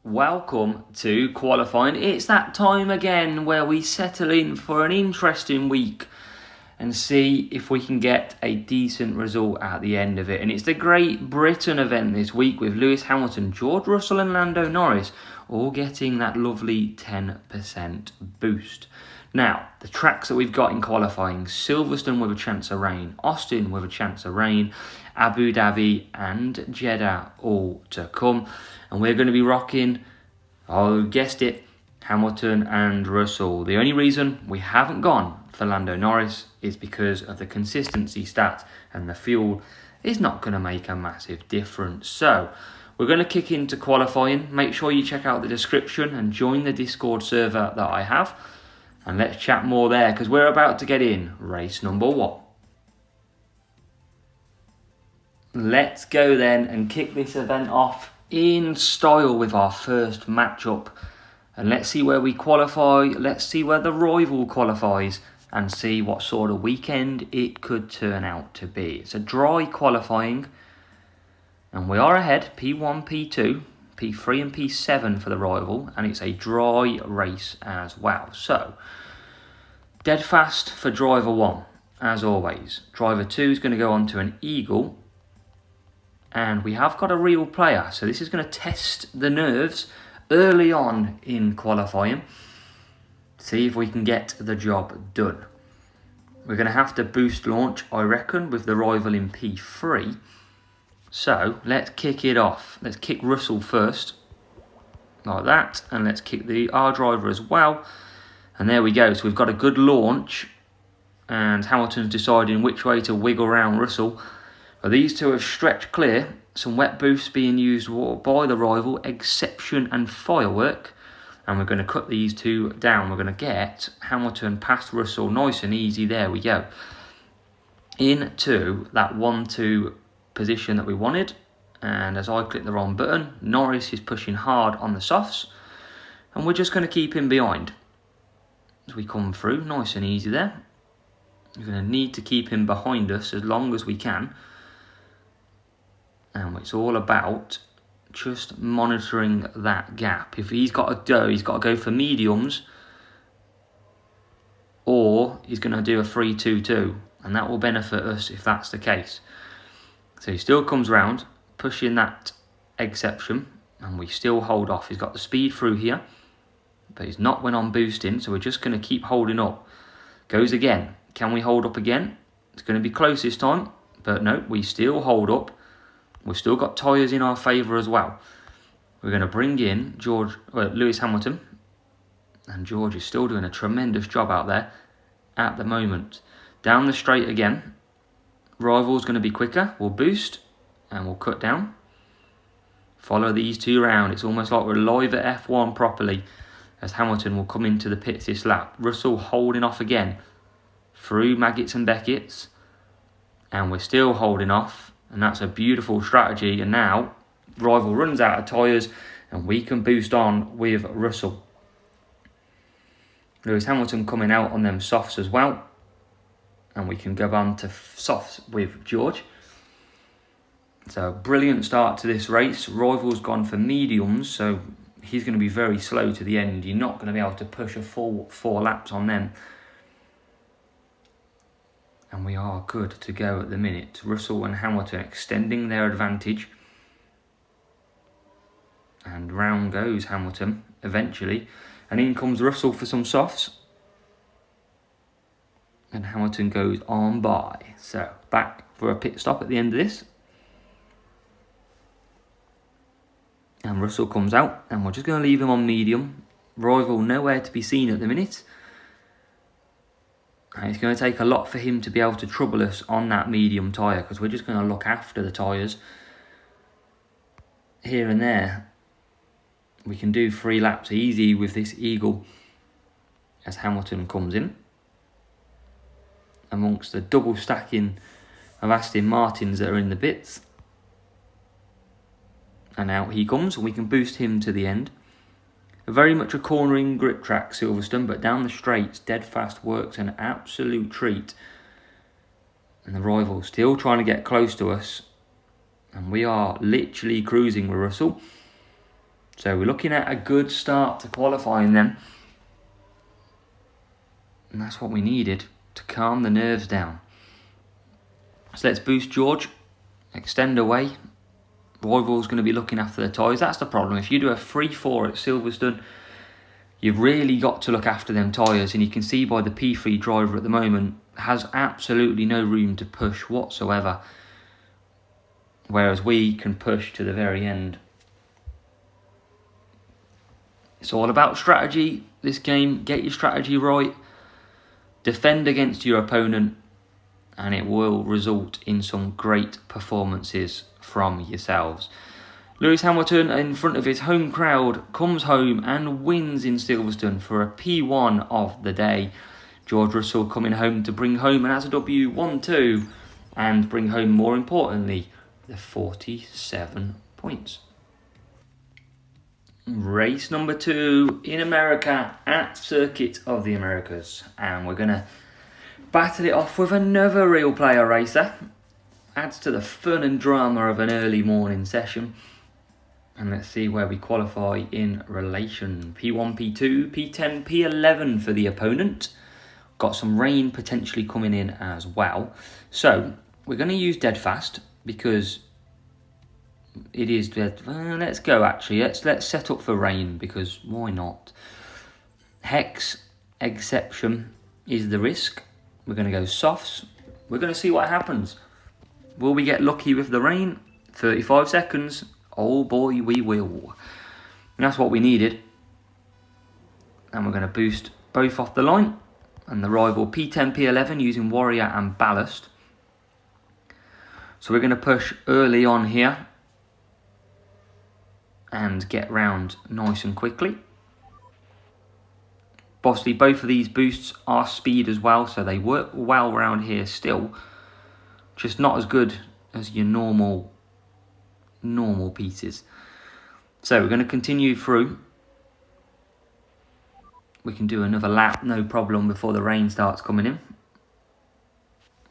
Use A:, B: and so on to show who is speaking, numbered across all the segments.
A: Welcome to qualifying. It's that time again where we settle in for an interesting week and see if we can get a decent result at the end of it. And it's the Great Britain event this week with Lewis Hamilton, George Russell and Lando Norris all getting that lovely 10% boost. Now, the tracks that we've got in qualifying: Silverstone with a chance of rain, Austin with a chance of rain, Abu Dhabi and Jeddah all to come. And we're going to be rocking, oh, guessed it, Hamilton and Russell. The only reason we haven't gone for Lando Norris is because of the consistency stat, and the fuel is not going to make a massive difference. So we're going to kick into qualifying. Make sure you check out the description and join the Discord server that I have. And let's chat more there, because we're about to get in race number 1. Let's go then and kick this event off in style with our first matchup. And let's see where we qualify. Let's see where the rival qualifies and see what sort of weekend it could turn out to be. It's a dry qualifying. And we are ahead, P1, P2, P3 and P7 for the rival. And it's a dry race as well. So, dead fast for driver 1, as always. Driver 2 is going to go on to an Eagle. And we have got a real player. So this is going to test the nerves early on in qualifying. See if we can get the job done. We're going to have to boost launch, I reckon, with the rival in P3. So let's kick it off. Let's kick Russell first, like that. And let's kick our driver as well. And there we go. So we've got a good launch. And Hamilton's deciding which way to wiggle around Russell. But these two have stretched clear. Some wet boosts being used by the rival, Exception and Firework. And we're going to cut these two down. We're going to get Hamilton past Russell nice and easy. There we go. Into that 1-2 position that we wanted. And as I click the wrong button, Norris is pushing hard on the softs. And we're just going to keep him behind as we come through. Nice and easy there. We're going to need to keep him behind us as long as we can. And it's all about just monitoring that gap. If he's got to go, he's got to go for mediums, or he's going to do a 3-2-2, and that will benefit us if that's the case. So he still comes round, pushing that Exception, and we still hold off. He's got the speed through here, but he's not when I'm boosting, so we're just going to keep holding up. Goes again. Can we hold up again? It's going to be close this time, but no, we still hold up. We've still got tyres in our favour as well. We're going to bring in Lewis Hamilton. And George is still doing a tremendous job out there at the moment. Down the straight again. Rival's going to be quicker. We'll boost and we'll cut down. Follow these two round. It's almost like we're live at F1 properly, as Hamilton will come into the pits this lap. Russell holding off again through Maggots and Beckett's. And we're still holding off. And that's a beautiful strategy. And now, rival runs out of tyres and we can boost on with Russell. Lewis Hamilton coming out on them softs as well. And we can go on to softs with George. So, brilliant start to this race. Rival's gone for mediums, so he's going to be very slow to the end. You're not going to be able to push a full 4 laps on them. And we are good to go at the minute. Russell and Hamilton extending their advantage. And round goes Hamilton eventually. And in comes Russell for some softs. And Hamilton goes on by. So back for a pit stop at the end of this. And Russell comes out. And we're just going to leave him on medium. Rival nowhere to be seen at the minute. And it's going to take a lot for him to be able to trouble us on that medium tyre, because we're just going to look after the tyres here and there. We can do 3 laps easy with this Eagle as Hamilton comes in. Amongst the double stacking of Aston Martins that are in the pits. And out he comes, and we can boost him to the end. Very much a cornering grip track, Silverstone, but down the straights, dead fast works an absolute treat. And the rival still trying to get close to us. And we are literally cruising with Russell. So we're looking at a good start to qualifying then. And that's what we needed to calm the nerves down. So let's boost George, extend away. Rival's going to be looking after the tyres. That's the problem. If you do a 3-4 at Silverstone, you've really got to look after them tyres. And you can see by the P3 driver at the moment, has absolutely no room to push whatsoever. Whereas we can push to the very end. It's all about strategy, this game. Get your strategy right. Defend against your opponent. And it will result in some great performances from yourselves. Lewis Hamilton, in front of his home crowd, comes home and wins in Silverstone for a P1 of the day. George Russell coming home to bring home an as a W1-2 and bring home, more importantly, the 47 points. Race number 2 in America at Circuit of the Americas. And we're going to battle it off with another real player racer. Adds to the fun and drama of an early morning session. And let's see where we qualify in relation. P1, P2, P10, P11 for the opponent. Got some rain potentially coming in as well. So we're going to use dead fast because it is dead. Let's go actually. Let's set up for rain because why not? Hex exception is the risk. We're going to go softs. We're going to see what happens. Will we get lucky with the rain? 35 seconds. Oh boy, we will. And that's what we needed. And we're going to boost both off the line. And the rival P10, P11 using Warrior and Ballast. So we're going to push early on here. And get round nice and quickly. Obviously, both of these boosts are speed as well, so they work well around here still. Just not as good as your normal pieces. So we're going to continue through. We can do another lap, no problem, before the rain starts coming in.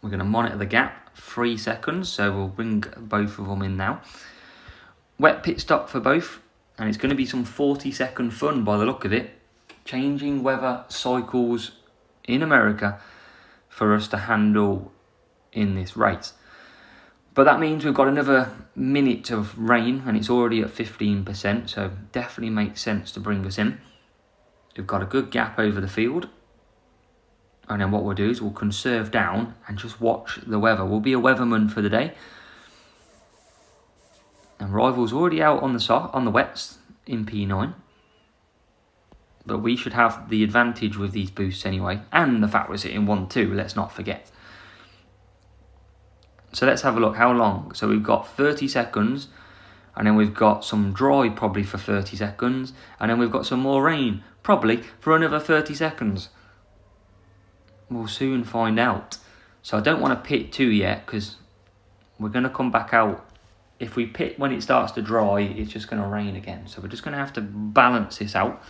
A: We're going to monitor the gap, 3 seconds, so we'll bring both of them in now. Wet pit stop for both, and it's going to be some 40-second fun by the look of it. Changing weather cycles in America for us to handle in this race. But that means we've got another minute of rain and it's already at 15%, so definitely makes sense to bring us in. We've got a good gap over the field. And then what we'll do is we'll conserve down and just watch the weather. We'll be a weatherman for the day. And Rival's already out on the wets in P9. But we should have the advantage with these boosts anyway. And the fact we're sitting 1-2, let's not forget. So let's have a look. How long? So we've got 30 seconds. And then we've got some dry probably for 30 seconds. And then we've got some more rain probably for another 30 seconds. We'll soon find out. So I don't want to pit too yet because we're going to come back out. If we pit when it starts to dry, it's just going to rain again. So we're just going to have to balance this out.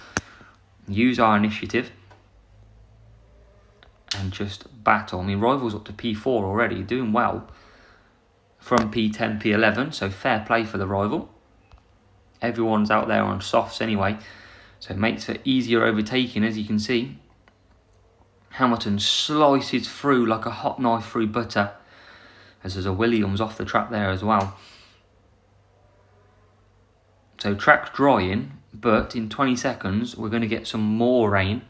A: Use our initiative and just battle. I mean, Rival's up to P4 already, doing well from P10, P11, so fair play for the Rival. Everyone's out there on softs anyway, so it makes for easier overtaking, as you can see. Hamilton slices through like a hot knife through butter, as there's a Williams off the track there as well. So track's drying, but in 20 seconds we're going to get some more rain.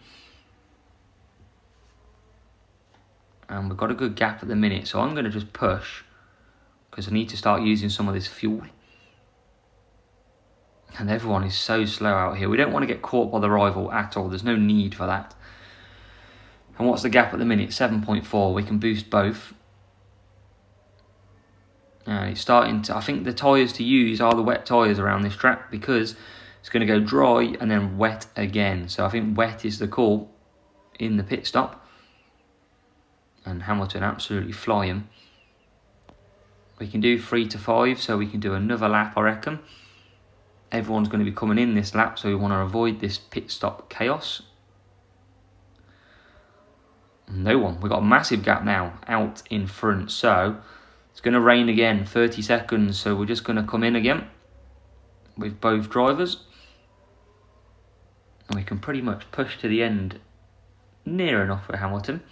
A: And we've got a good gap at the minute, so I'm going to just push because I need to start using some of this fuel. And everyone is so slow out here. We don't want to get caught by the Rival at all. There's no need for that. And what's the gap at the minute? 7.4. We can boost both. It's starting to... I think the tyres to use are the wet tyres around this track because it's going to go dry and then wet again. So I think wet is the call in the pit stop. And Hamilton absolutely flying. We can do 3 to 5, so we can do another lap, I reckon. Everyone's going to be coming in this lap, so we want to avoid this pit stop chaos. No one. We've got a massive gap now out in front, so it's going to rain again, 30 seconds, so we're just going to come in again with both drivers. And we can pretty much push to the end near enough for Hamilton.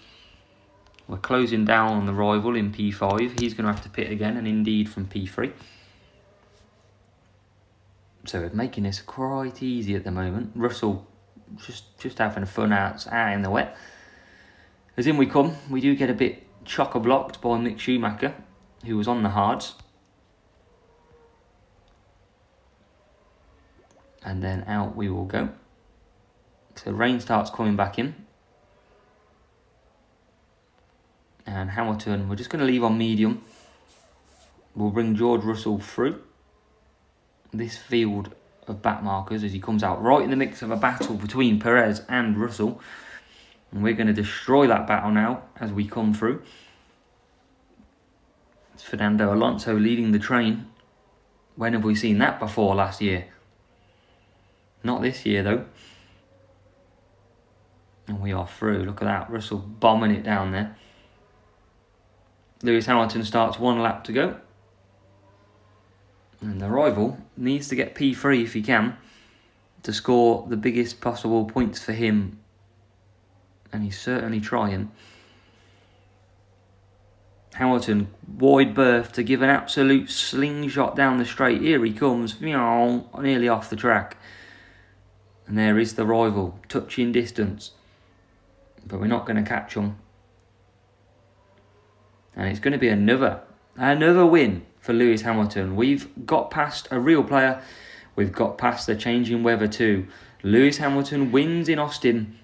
A: We're closing down on the rival in P5. He's going to have to pit again, and indeed from P3. So we're making this quite easy at the moment. Russell just having fun out in the wet. As in we come, we do get a bit chock-a-blocked by Mick Schumacher, who was on the hards. And then out we will go. So rain starts coming back in. And Hamilton, we're just going to leave on medium. We'll bring George Russell through this field of back markers as he comes out right in the mix of a battle between Perez and Russell. And we're going to destroy that battle now as we come through. It's Fernando Alonso leading the train. When have we seen that before last year? Not this year though. And we are through. Look at that. Russell bombing it down there. Lewis Hamilton starts 1 lap to go. And the rival needs to get P3 if he can to score the biggest possible points for him. And he's certainly trying. Hamilton, wide berth to give an absolute slingshot down the straight. Here he comes, nearly off the track. And there is the rival, touching distance. But we're not going to catch him. And it's going to be another win for Lewis Hamilton. We've got past a real player. We've got past the changing weather too. Lewis Hamilton wins in Austin.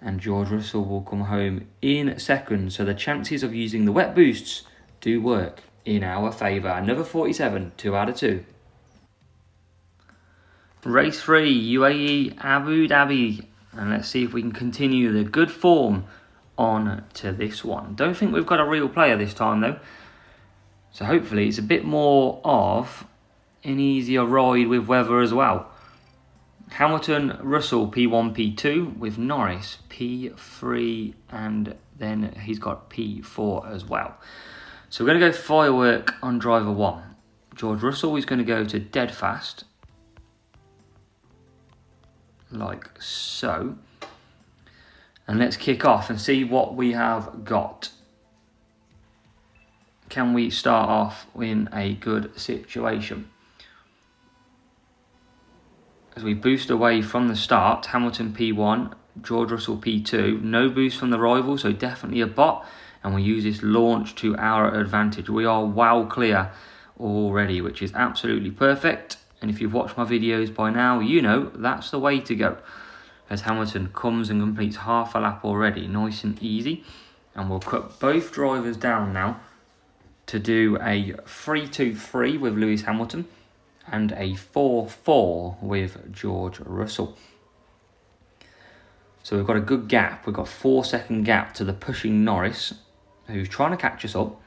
A: And George Russell will come home in second. So the chances of using the wet boosts do work in our favour. Another 47, 2 out of 2. Race 3, UAE, Abu Dhabi. And let's see if we can continue the good form on to this one. Don't think we've got a real player this time though. So hopefully it's a bit more of an easier ride with weather as well. Hamilton, Russell, P1, P2 with Norris, P3, and then he's got P4 as well. So we're going to go firework on driver 1. George Russell is going to go to dead fast. Like so. And let's kick off and see what we have got. Can we start off in a good situation? As we boost away from the start, Hamilton P1, George Russell P2. No boost from the rival, so definitely a bot. And we use this launch to our advantage. We are well clear already, which is absolutely perfect. And if you've watched my videos by now, you know that's the way to go. As Hamilton comes and completes half a lap already, nice and easy. And we'll cut both drivers down now to do a 3-2-3 with Lewis Hamilton and a 4-4 with George Russell. So we've got a good gap. We've got 4-second gap to the pushing Norris, who's trying to catch us up.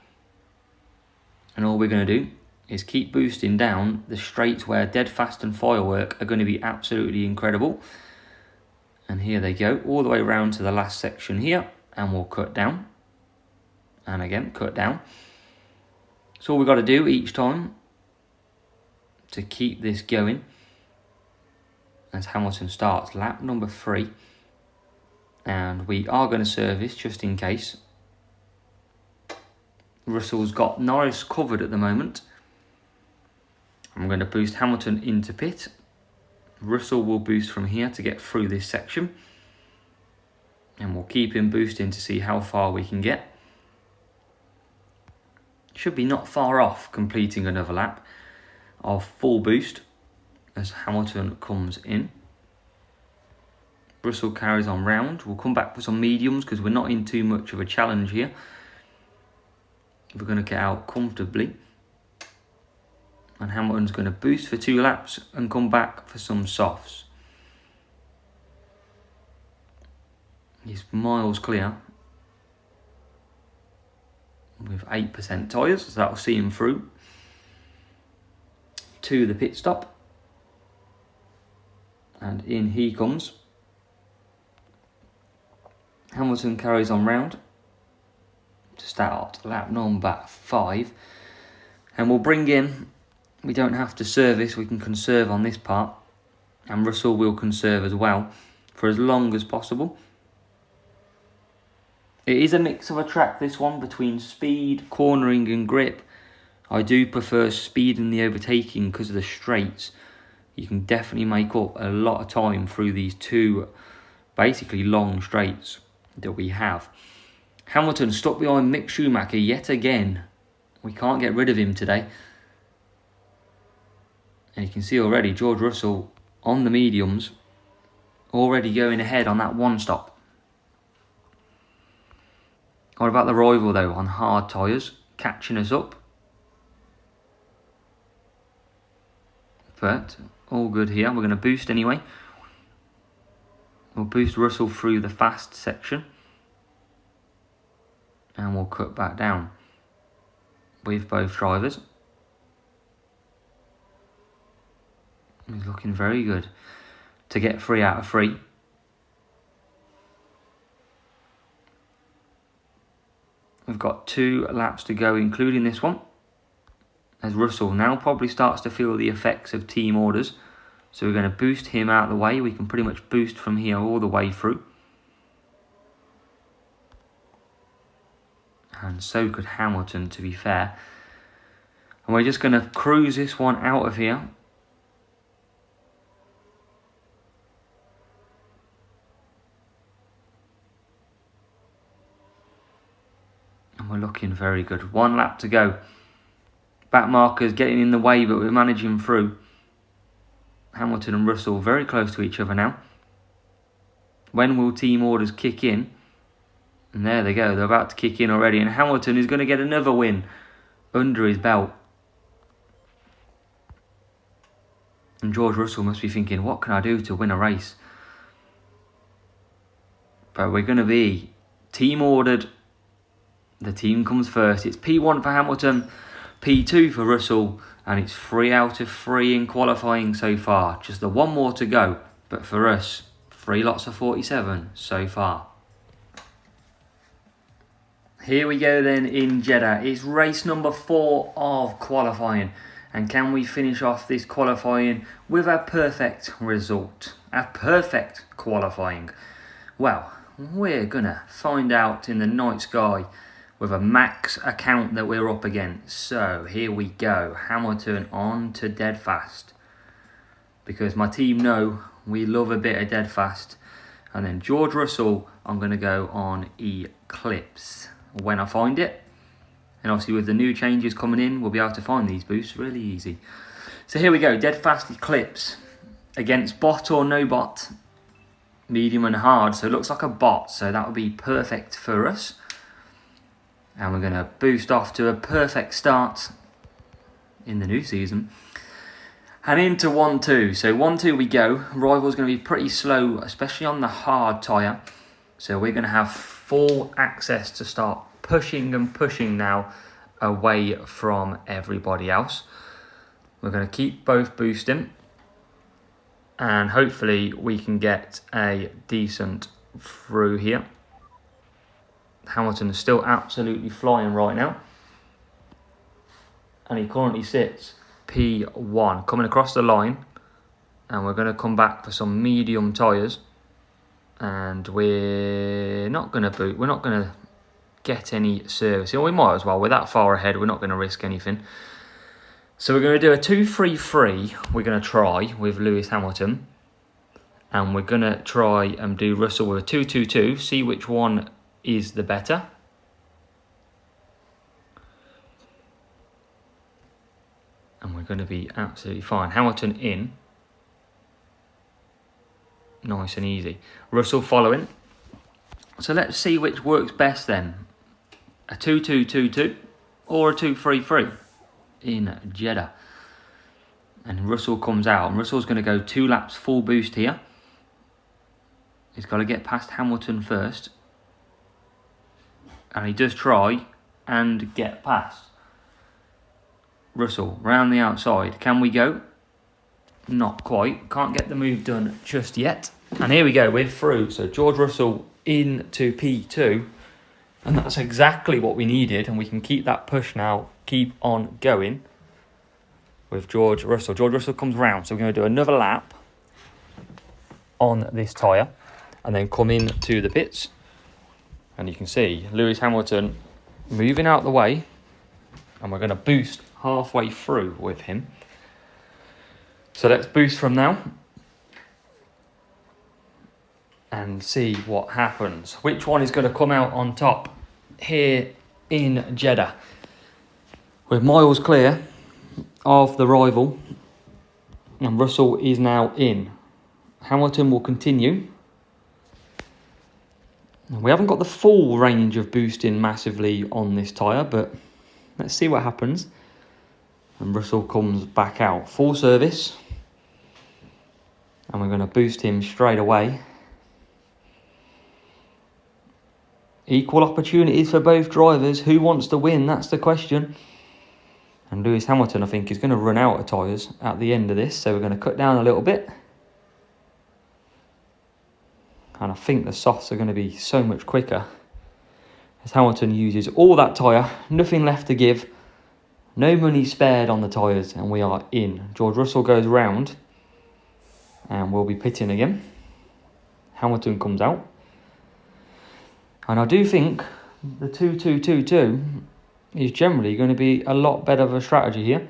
A: And all we're going to do is keep boosting down the straights where dead fast and firework are going to be absolutely incredible. And here they go, all the way around to the last section here. And we'll cut down. And again, cut down. So all we've got to do each time to keep this going as Hamilton starts lap number 3. And we are going to service just in case. Russell's got Norris covered at the moment. I'm going to boost Hamilton into pit. Russell will boost from here to get through this section. And we'll keep him boosting to see how far we can get. Should be not far off completing another lap of full boost as Hamilton comes in. Russell carries on round. We'll come back for some mediums because we're not in too much of a challenge here. We're going to get out comfortably. And Hamilton's going to boost for 2 laps and come back for some softs. He's miles clear with 8% tyres, so that'll see him through to the pit stop. And in he comes. Hamilton carries on round to start lap number 5. And we'll bring in, we don't have to service, we can conserve on this part. And Russell will conserve as well. for as long as possible. It is a mix of a track, this one, between speed, cornering and grip. I do prefer speed in the overtaking because of the straights. You can definitely make up a lot of time through these two basically long straights that we have. Hamilton stuck behind Mick Schumacher yet again. We can't get rid of him today. And you can see already George Russell on the mediums, already going ahead on that one stop. What about the rival though, on hard tyres, catching us up? But all good here. We're going to boost anyway. We'll boost Russell through the fast section. And we'll cut back down with both drivers. He's looking very good to get 3 out of 3. We've got 2 laps to go, including this one. As Russell now probably starts to feel the effects of team orders. So we're going to boost him out of the way. We can pretty much boost from here all the way through. And so could Hamilton, to be fair. And we're just going to cruise this one out of here. And we're looking very good. 1 lap to go. Back markers getting in the way, but we're managing through. Hamilton and Russell very close to each other now. When will team orders kick in? And there they go. They're about to kick in already. And Hamilton is going to get another win under his belt. And George Russell must be thinking, what can I do to win a race? But we're going to be team ordered. The team comes first. It's P1 for Hamilton, P2 for Russell, and it's 3 out of 3 in qualifying so far. Just the 1 more to go. But for us, 3 lots of 47 so far. Here we go then in Jeddah. It's race number 4 of qualifying. And can we finish off this qualifying with a perfect result? A perfect qualifying. Well, we're going to find out in the night sky with a max account that we're up against. So here we go. Hamilton on to dead fast. Because my team know we love a bit of dead fast. And then George Russell, I'm going to go on Eclipse when I find it. And obviously with the new changes coming in, we'll be able to find these boosts really easy. So here we go, dead fast Eclipse against bot or no bot, medium and hard. So it looks like a bot, so that would be perfect for us. And we're going to boost off to a perfect start in the new season. And into 1-2. So 1-2 we go. Rival's going to be pretty slow, especially on the hard tyre. So we're going to have full access to start pushing and pushing now away from everybody else. We're going to keep both boosting. And hopefully we can get a decent through here. Hamilton is still absolutely flying right now. And he currently sits P1. Coming across the line. And we're going to come back for some medium tyres. And we're not going to get any service. We might as well. We're that far ahead. We're not going to risk anything. So we're going to do a 2-3-3. We're going to try with Lewis Hamilton. And we're going to try and do Russell with a 2-2-2. See which one is the better. And we're going to be absolutely fine. Hamilton in. Nice and easy. Russell following. So let's see which works best then. A 2-2-2-2 or a 2-3-3 in Jeddah. And Russell comes out. And Russell's going to go 2 laps full boost here. He's got to get past Hamilton first. And he does try and get past. Russell round the outside. Can we go? Not quite. Can't get the move done just yet. And here we go. We're through. So George Russell into P2. And that's exactly what we needed. And we can keep that push now. Keep on going with George Russell. George Russell comes round. So we're going to do another lap on this tyre. and then come in to the pits. And you can see Lewis Hamilton moving out the way, and we're going to boost halfway through with him. So let's boost from now and see what happens. Which one is going to come out on top here in Jeddah? We're miles clear of the rival, and Russell is now in. Hamilton will continue. We haven't got the full range of boosting massively on this tyre, but let's see what happens. And Russell comes back out. Full service. And we're going to boost him straight away. Equal opportunities for both drivers. Who wants to win? That's the question. And Lewis Hamilton, I think, is going to run out of tyres at the end of this. So we're going to cut down a little bit. And I think the softs are going to be so much quicker as Hamilton uses all that tyre. Nothing left to give. No money spared on the tyres, and we are in. George Russell goes round and we'll be pitting again. Hamilton comes out. And I do think the 2-2-2-2 is generally going to be a lot better of a strategy here.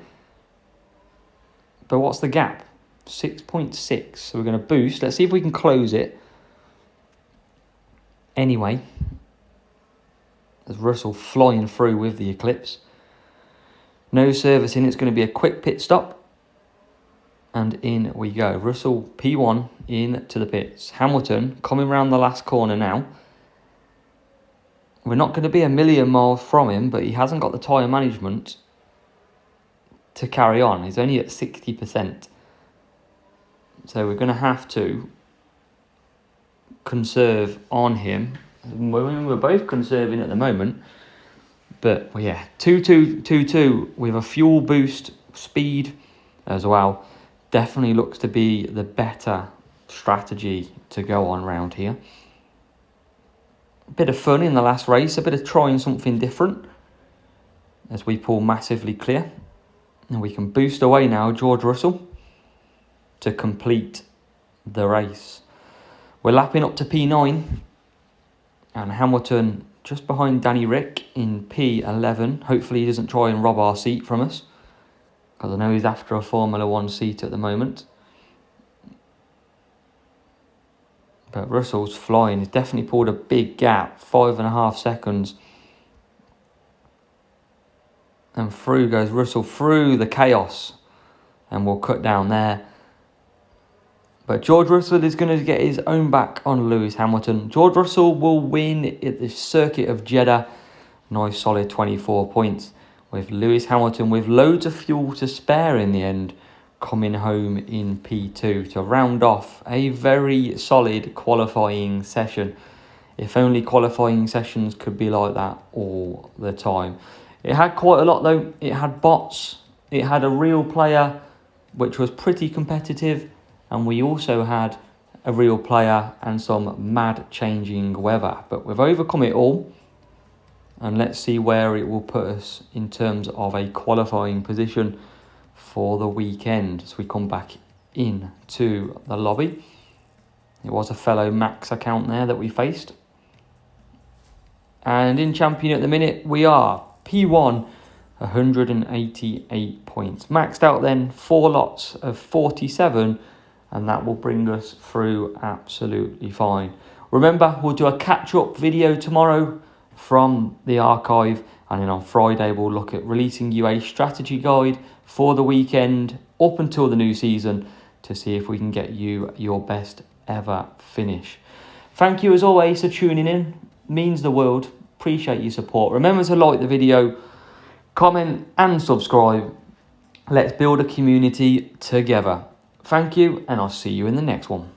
A: But what's the gap? 6.6. So we're going to boost. Let's see if we can close it. Anyway, there's Russell flying through with the Eclipse. No servicing, it's going to be a quick pit stop. And in we go. Russell P1 in to the pits. Hamilton coming round the last corner now. We're not going to be a million miles from him, but he hasn't got the tyre management to carry on. He's only at 60%. So we're going to have to conserve on him. We're both conserving at the moment, but well, yeah, 2-2-2-2 with a fuel boost speed as well definitely looks to be the better strategy to go on round here. A bit of fun in the last race, a bit of trying something different as we pull massively clear, and we can boost away now George Russell to complete the race. We're lapping up to P9, and Hamilton just behind Danny Rick in P11. Hopefully he doesn't try and rob our seat from us, because I know he's after a Formula 1 seat at the moment. But Russell's flying. He's definitely pulled a big gap, 5.5 seconds. And through goes Russell, through the chaos, and we'll cut down there. But George Russell is going to get his own back on Lewis Hamilton. George Russell will win at the circuit of Jeddah. Nice solid 24 points. With Lewis Hamilton with loads of fuel to spare in the end, coming home in P2 to round off a very solid qualifying session. If only qualifying sessions could be like that all the time. It had quite a lot though. It had bots. It had a real player, which was pretty competitive. And we also had a real player and some mad changing weather. But we've overcome it all. And let's see where it will put us in terms of a qualifying position for the weekend. As we come back in to the lobby. It was a fellow Max account there that we faced. And in champion at the minute, we are P1, 188 points. Maxed out then 4 lots of 47. And that will bring us through absolutely fine. Remember, we'll do a catch-up video tomorrow from the archive. And then on Friday, we'll look at releasing you a strategy guide for the weekend up until the new season to see if we can get you your best ever finish. Thank you as always for tuning in. Means the world. Appreciate your support. Remember to like the video, comment and subscribe. Let's build a community together. Thank you, and I'll see you in the next one.